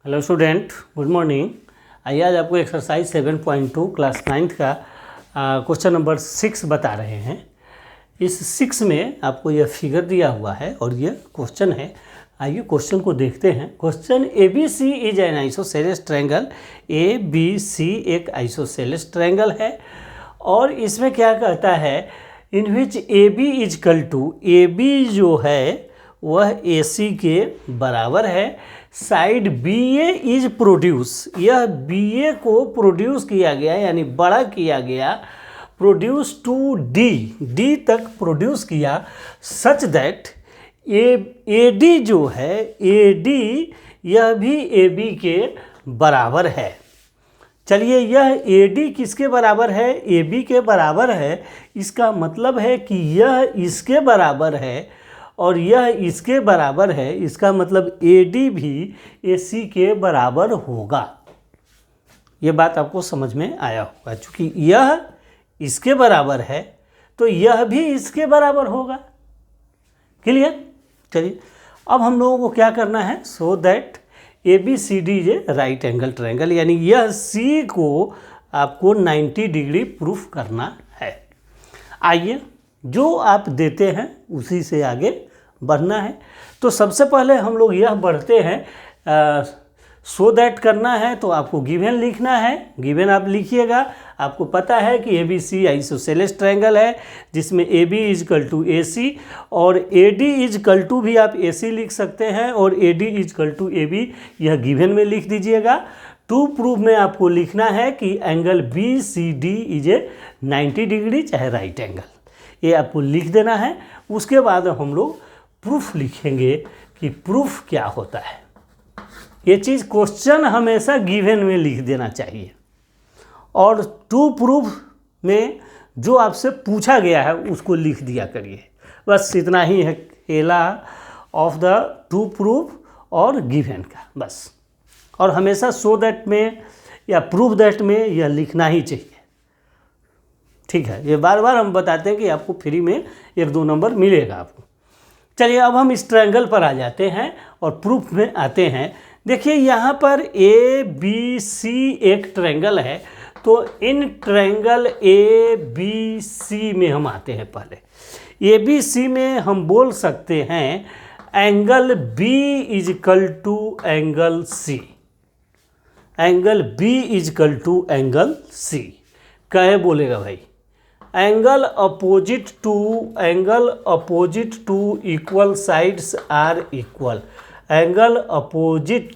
Hello student, good morning. आइए आज आपको एक्सरसाइज 7.2 क्लास 9th का क्वेश्चन नंबर 6 बता रहे हैं। इस 6 में आपको यह फिगर दिया हुआ है और यह क्वेश्चन है। आइए क्वेश्चन को देखते हैं। Question ABC is an isosceles triangle. ABC एक आइसोसेलेस ट्रायंगल है और इसमें क्या कहता है, in which AB is equal to, AB जो है वह AC के बराबर है। साइड BA इज प्रोड्यूस, यह BA को प्रोड्यूस किया गया यानी बड़ा किया गया, प्रोड्यूस टू D तक प्रोड्यूस किया, सच दैट AD जो है, AD यह भी AB के बराबर है। चलिए, यह AD किसके बराबर है? AB के बराबर है। इसका मतलब है कि यह इसके बराबर है और यह इसके बराबर है। इसका मतलब AD भी AC के बराबर होगा। यह बात आपको समझ में आया होगा। चूंकि यह इसके बराबर है तो यह भी इसके बराबर होगा। क्लियर? चलिए, अब हम लोगों को क्या करना है, so that ABCD is a right angle triangle, यानी यह C को आपको 90 डिग्री प्रूफ करना है। आइए, जो आप देते हैं उसी से आगे बढ़ना है। तो सबसे पहले हम लोग यह बढ़ते हैं, सो दैट करना है तो आपको गिवन लिखना है। गिवन आप लिखिएगा। आपको पता है कि ABC आइसोसेलेस ट्रायंगल है जिसमें AB is equal to AC और AD इज इक्वल टू भी आप AC लिख सकते हैं और AD is equal to AB, यह गिवन में लिख दीजिएगा। टू प्रूफ में आपको लिखना है कि angle BCD is a 90 degree चाहे राइट एंगल, ये आपको लिख देना है। उसके बाद हम लोग प्रूफ लिखेंगे कि प्रूफ क्या होता है। ये चीज़ क्वेश्चन हमेशा गिवन में लिख देना चाहिए और टू प्रूफ में जो आपसे पूछा गया है उसको लिख दिया करिए। बस इतना ही है खेला ऑफ द टू प्रूफ और गिवन का, बस। और हमेशा सो दैट में या प्रूफ दैट में यह लिखना ही चाहिए। ठीक है, ये बार बार हम बताते हैं कि आपको फ्री में 1-2 नंबर मिलेगा आपको। चलिए, अब हम इस ट्रायंगल पर आ जाते हैं और प्रूफ में आते हैं। देखिए, यहाँ पर ABC एक ट्रायंगल है, तो इन ट्रायंगल ABC में हम आते हैं। पहले ABC में हम बोल सकते हैं angle B is equal to angle C, angle B is equal to angle C। कहे बोलेगा भाई, angle opposite to equal sides are equal, angle opposite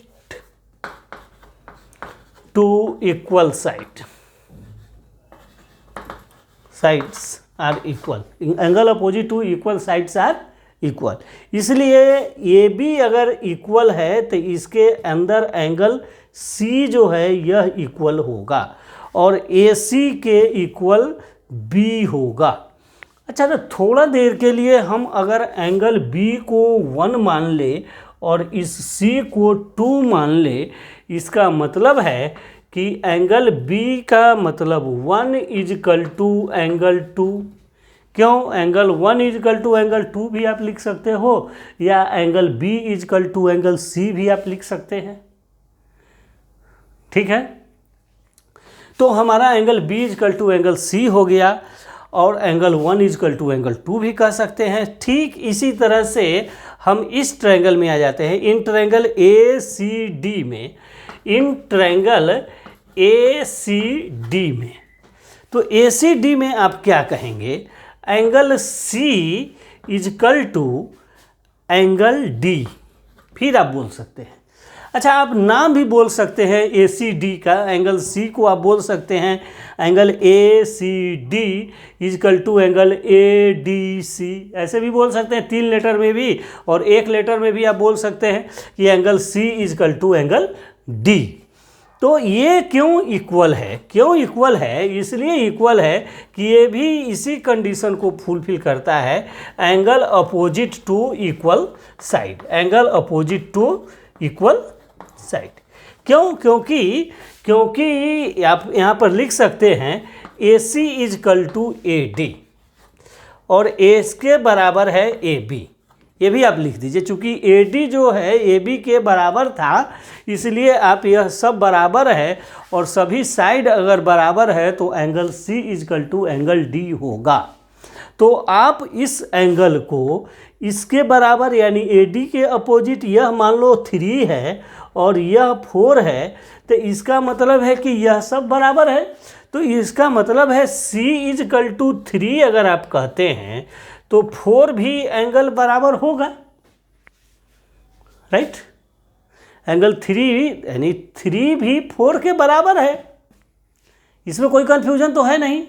to equal sides are equal, angle opposite to equal sides are equal. इसलिए AB अगर equal है तो इसके अंदर angle C जो है यह इक्वल होगा और AC के इक्वल B होगा। अच्छा, तो थोड़ा देर के लिए हम अगर एंगल B को 1 मान ले और इस C को 2 मान ले, इसका मतलब है कि एंगल B का मतलब 1 इज इक्वल टू एंगल 2। क्यों? Angle 1 is equal to angle 2 भी आप लिख सकते हो या angle B is equal to angle C भी आप लिख सकते हैं। ठीक है, तो हमारा angle B is equal to angle C हो गया और angle 1 is equal to angle 2 भी कह सकते हैं। ठीक इसी तरह से हम इस ट्रायंगल में आ जाते हैं, इन ट्रायंगल ACD में, इन ट्रायंगल ACD में। तो ACD में आप क्या कहेंगे, angle C is equal to angle D, फिर आप बोल सकते हैं। अच्छा, आप नाम भी बोल सकते हैं ACD का, एंगल C को आप बोल सकते हैं angle ACD is equal to angle ADC, ऐसे भी बोल सकते हैं 3 लेटर में भी, और 1 लेटर में भी आप बोल सकते हैं कि angle C is equal to angle D। तो ये क्यों इक्वल है? क्यों इक्वल है? इसलिए इक्वल है कि ये भी इसी कंडीशन को फुलफिल करता है, angle opposite to equal side, angle opposite to equal side. क्यों? क्योंकि आप यहाँ पर लिख सकते हैं AC is equal to AD और A के बराबर है AB। ये भी आप लिख दीजिए, चूँकि AD जो है AB के बराबर था इसलिए आप यह सब बराबर है और सभी साइड अगर बराबर है तो angle C is equal to angle D होगा। तो आप इस एंगल को इसके बराबर यानी AD के अपोजिट यह मान लो 3 है और यह 4 है, तो इसका मतलब है कि यह सब बराबर है। तो इसका मतलब है C इजकल टू 3 अगर आप कहते हैं तो 4 भी एंगल बराबर होगा, राइट। एंगल 3 यानी 3 भी 4 के बराबर है। इसमें कोई कंफ्यूजन तो है नहीं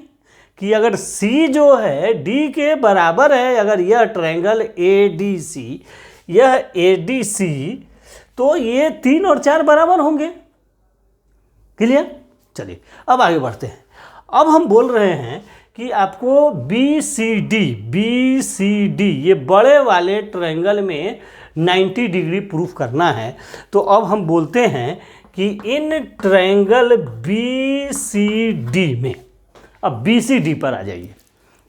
कि अगर C जो है D के बराबर है, अगर यह ट्रायंगल ADC यह ADC, तो ये 3 और 4 बराबर होंगे। क्लियर? चलिए अब आगे बढ़ते हैं। अब हम बोल रहे हैं कि आपको BCD ये बड़े वाले ट्रायंगल में 90 डिग्री प्रूफ करना है। तो अब हम बोलते हैं कि इन ट्रायंगल BCD में, अब BCD पर आ जाइए।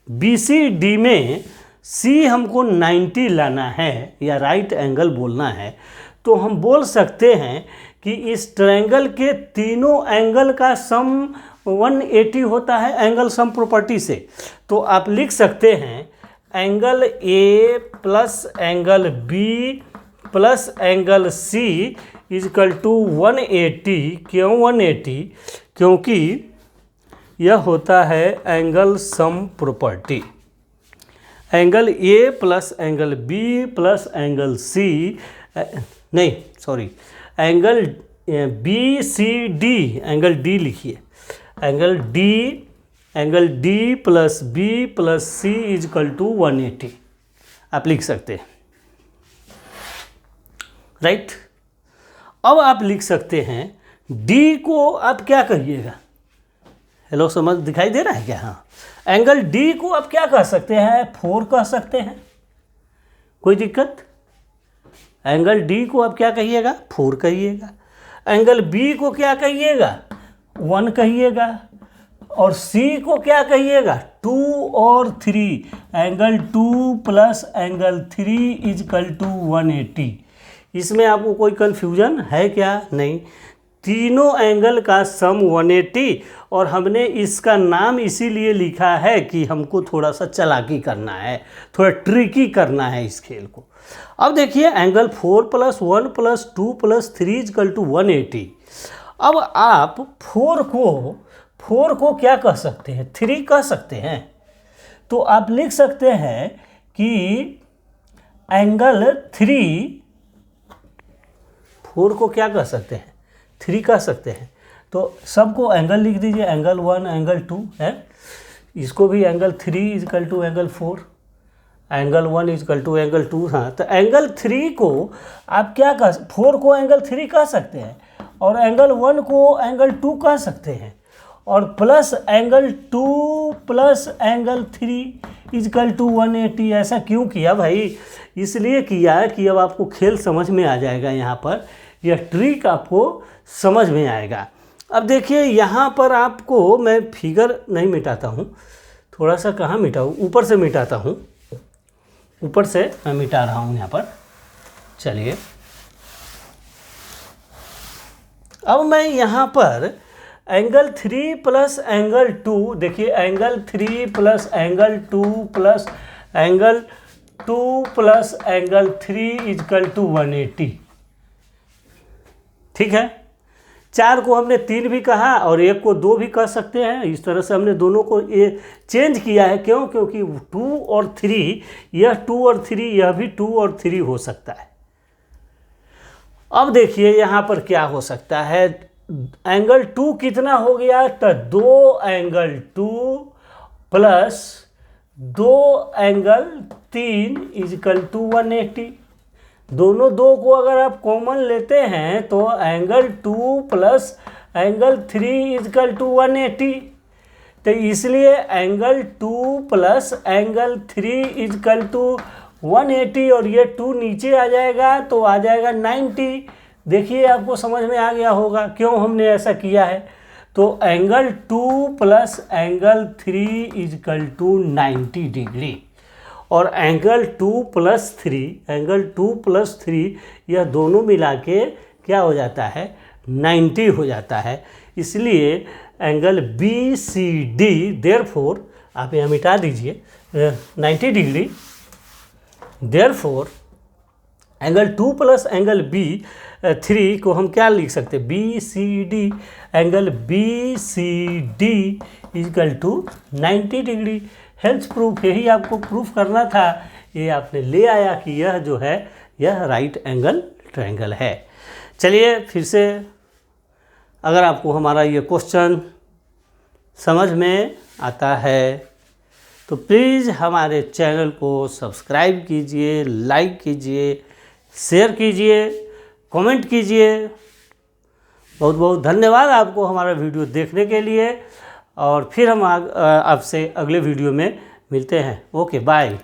BCD में C हमको 90 लाना है या राइट एंगल बोलना है, तो हम बोल सकते हैं कि इस ट्रायंगल के तीनों एंगल का सम 180 होता है एंगल सम प्रॉपर्टी से। तो आप लिख सकते हैं angle A plus angle B plus angle C is equal to 180। क्यों 180? क्योंकि यह होता है angle sum property. Angle A plus angle B plus angle C, नहीं sorry, angle BCD, angle D लिखिए, angle D plus B plus C is equal to 180 आप लिख सकते हैं, राइट। अब आप लिख सकते हैं D को आप क्या कहिएगा? हेलो, समझ दिखाई दे रहा है क्या? हाँ, एंगल D को आप क्या कह सकते हैं? 4 कह सकते हैं, कोई दिक्कत? एंगल D को आप क्या कहिएगा? 4 कहिएगा। एंगल B को क्या कहिएगा? 1 कहिएगा। और C को क्या कहिएगा? 2 और 3। Angle 2 plus angle 3 is equal to 180। इसमें आपको कोई कन्फ्यूजन है क्या? नहीं, तीनों एंगल का सम 180 और हमने इसका नाम इसीलिए लिखा है कि हमको थोड़ा सा चालाकी करना है, थोड़ा ट्रिकी करना है इस खेल को। अब देखिए angle 4 plus 1 plus 2 plus 3 is equal to 180। अब आप 4 को क्या कह सकते हैं? 3 कह सकते हैं। तो आप लिख सकते हैं कि एंगल 3, 4 को क्या कह सकते हैं? 3 कह सकते हैं। तो सबको एंगल लिख दीजिए, एंगल 1 एंगल 2 है, इसको भी angle 3 is equal to angle 4, angle 1 is equal to angle 2। हाँ, तो एंगल 3 को आप क्या कह, 4 को एंगल 3 कह सकते हैं और एंगल 1 को एंगल 2 कह सकते हैं, और plus angle 2 plus angle 3 is equal to 180। ऐसा क्यों किया भाई? इसलिए किया कि अब आपको खेल समझ में आ जाएगा, यहाँ पर यह ट्रिक आपको समझ में आएगा। अब देखिए यहाँ पर आपको मैं फिगर नहीं मिटाता हूँ, थोड़ा सा कहाँ मिटाऊँ, ऊपर से मिटाता हूँ, ऊपर से मैं मिटा रहा हूँ यहाँ पर। चलिए अब मैं यहाँ पर एंगल 3 प्लस एंगल 2, देखिए angle 3 plus angle 2 plus angle 2 plus angle 3 is equal to 180। ठीक है, 4 को हमने 3 भी कहा और 1 को 2 भी कह सकते हैं। इस तरह से हमने दोनों को ये चेंज किया है। क्यों? क्योंकि 2 और 3, यह 2 और 3, यह भी 2 और 3 हो सकता है। अब देखिए यहाँ पर क्या हो सकता है, एंगल 2 कितना हो गया? तो 2 angle 2 plus 2 angle 3 is equal to 180। दोनों 2 को अगर आप कॉमन लेते हैं तो angle 2 plus angle 3 is equal to 180। तो इसलिए angle 2 plus angle 3 is equal to 180 और ये 2 नीचे आ जाएगा तो आ जाएगा 90। देखिए आपको समझ में आ गया होगा क्यों हमने ऐसा किया है। तो angle 2 plus angle 3 is equal to 90 degree. और एंगल 2 प्लस 3 यह दोनों मिला के क्या हो जाता है 90 हो जाता है। इसलिए angle B C D therefore आप यहाँ मिटा दीजिए 90 डिग्री, therefore angle 2 plus angle B 3 को हम क्या लिख सकते हैं B C D, angle B C D equal to 90 degree. हेल्थ प्रूफ यही आपको प्रूफ करना था, ये आपने ले आया कि यह जो है यह राइट एंगल ट्रायंगल है। चलिए फिर से, अगर आपको हमारा ये क्वेश्चन समझ में आता है तो प्लीज़ हमारे चैनल को सब्सक्राइब कीजिए, लाइक कीजिए, शेयर कीजिए, कमेंट कीजिए। बहुत बहुत धन्यवाद आपको हमारा वीडियो देखने के लिए, और फिर हम आपसे अगले वीडियो में मिलते हैं। Okay bye.